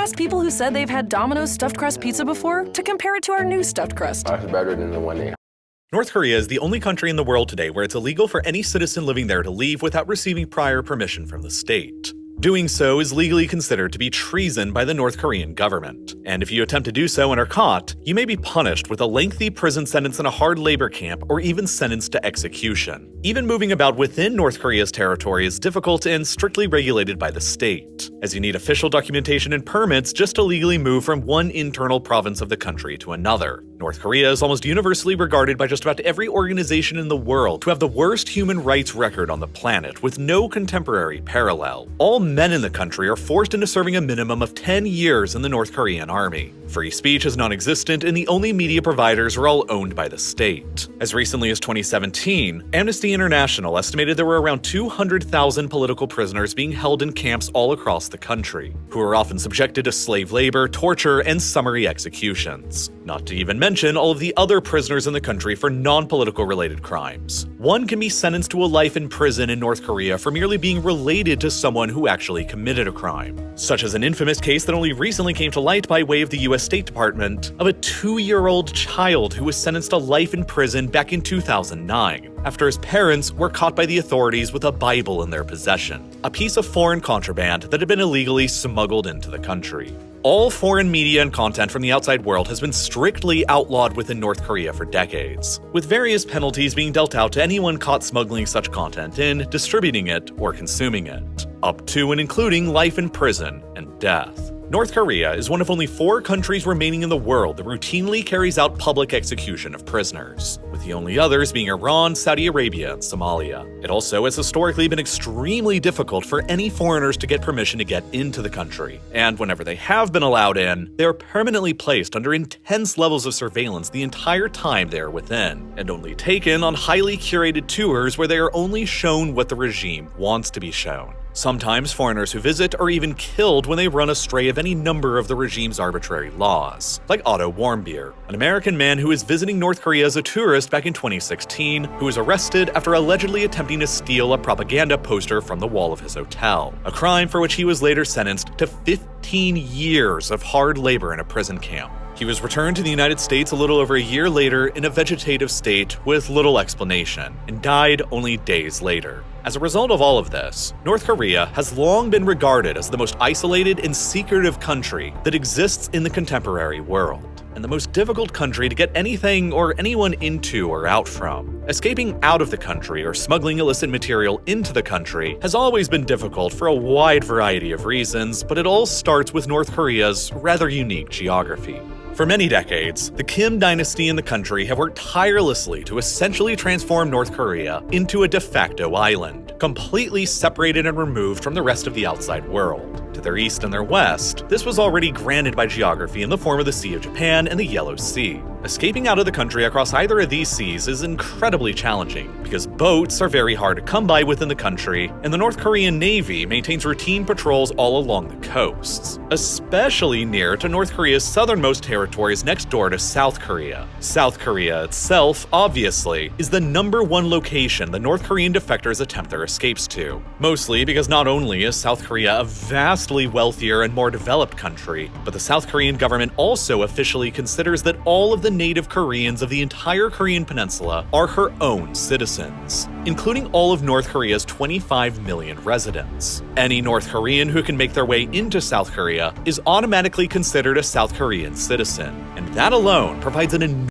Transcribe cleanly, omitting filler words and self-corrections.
asked people who said they've had Domino's stuffed crust pizza before to compare it to our new stuffed crust. That's better than the one they. North Korea is the only country in the world today where it's illegal for any citizen living there to leave without receiving prior permission from the state. Doing so is legally considered to be treason by the North Korean government, and if you attempt to do so and are caught, you may be punished with a lengthy prison sentence in a hard labor camp or even sentenced to execution. Even moving about within North Korea's territory is difficult and strictly regulated by the state, as you need official documentation and permits just to legally move from one internal province of the country to another. North Korea is almost universally regarded by just about every organization in the world to have the worst human rights record on the planet, with no contemporary parallel. All men in the country are forced into serving a minimum of 10 years in the North Korean army. Free speech is non-existent, and the only media providers are all owned by the state. As recently as 2017, Amnesty International estimated there were around 200,000 political prisoners being held in camps all across the country, who are often subjected to slave labor, torture, and summary executions. Not to even mention all of the other prisoners in the country for non-political related crimes. One can be sentenced to a life in prison in North Korea for merely being related to someone who actually committed a crime, such as an infamous case that only recently came to light by way of the US State Department of a 2-year-old child who was sentenced to life in prison back in 2009 after his parents were caught by the authorities with a Bible in their possession, a piece of foreign contraband that had been illegally smuggled into the country. All foreign media and content from the outside world has been strictly outlawed within North Korea for decades, with various penalties being dealt out to anyone caught smuggling such content and distributing it or consuming it, up to and including life in prison and death. North Korea is one of only 4 countries remaining in the world that routinely carries out public execution of prisoners, with the only others being Iran, Saudi Arabia, and Somalia. It also has historically been extremely difficult for any foreigners to get permission to get into the country, and whenever they have been allowed in, they are permanently placed under intense levels of surveillance the entire time they are within, and only taken on highly curated tours where they are only shown what the regime wants to be shown. Sometimes foreigners who visit are even killed when they run astray of any number of the regime's arbitrary laws, like Otto Warmbier, an American man who was visiting North Korea as a tourist back in 2016, who was arrested after allegedly attempting to steal a propaganda poster from the wall of his hotel, a crime for which he was later sentenced to 15 years of hard labor in a prison camp. He was returned to the United States a little over a year later in a vegetative state with little explanation, and died only days later. As a result of all of this, North Korea has long been regarded as the most isolated and secretive country that exists in the contemporary world, and the most difficult country to get anything or anyone into or out from. Escaping out of the country or smuggling illicit material into the country has always been difficult for a wide variety of reasons, but it all starts with North Korea's rather unique geography. For many decades, the Kim dynasty in the country have worked tirelessly to essentially transform North Korea into a de facto island, completely separated and removed from the rest of the outside world. To their east and their west, this was already granted by geography in the form of the Sea of Japan and the Yellow Sea. Escaping out of the country across either of these seas is incredibly challenging, because boats are very hard to come by within the country, and the North Korean Navy maintains routine patrols all along the coasts, especially near to North Korea's southernmost territories next door to South Korea. South Korea itself, obviously, is the #1 location the North Korean defectors attempt their escapes to, mostly because not only is South Korea a vastly wealthier and more developed country, but the South Korean government also officially considers that all of the native Koreans of the entire Korean peninsula are her own citizens, including all of North Korea's 25 million residents. Any North Korean who can make their way into South Korea is automatically considered a South Korean citizen, and that alone provides an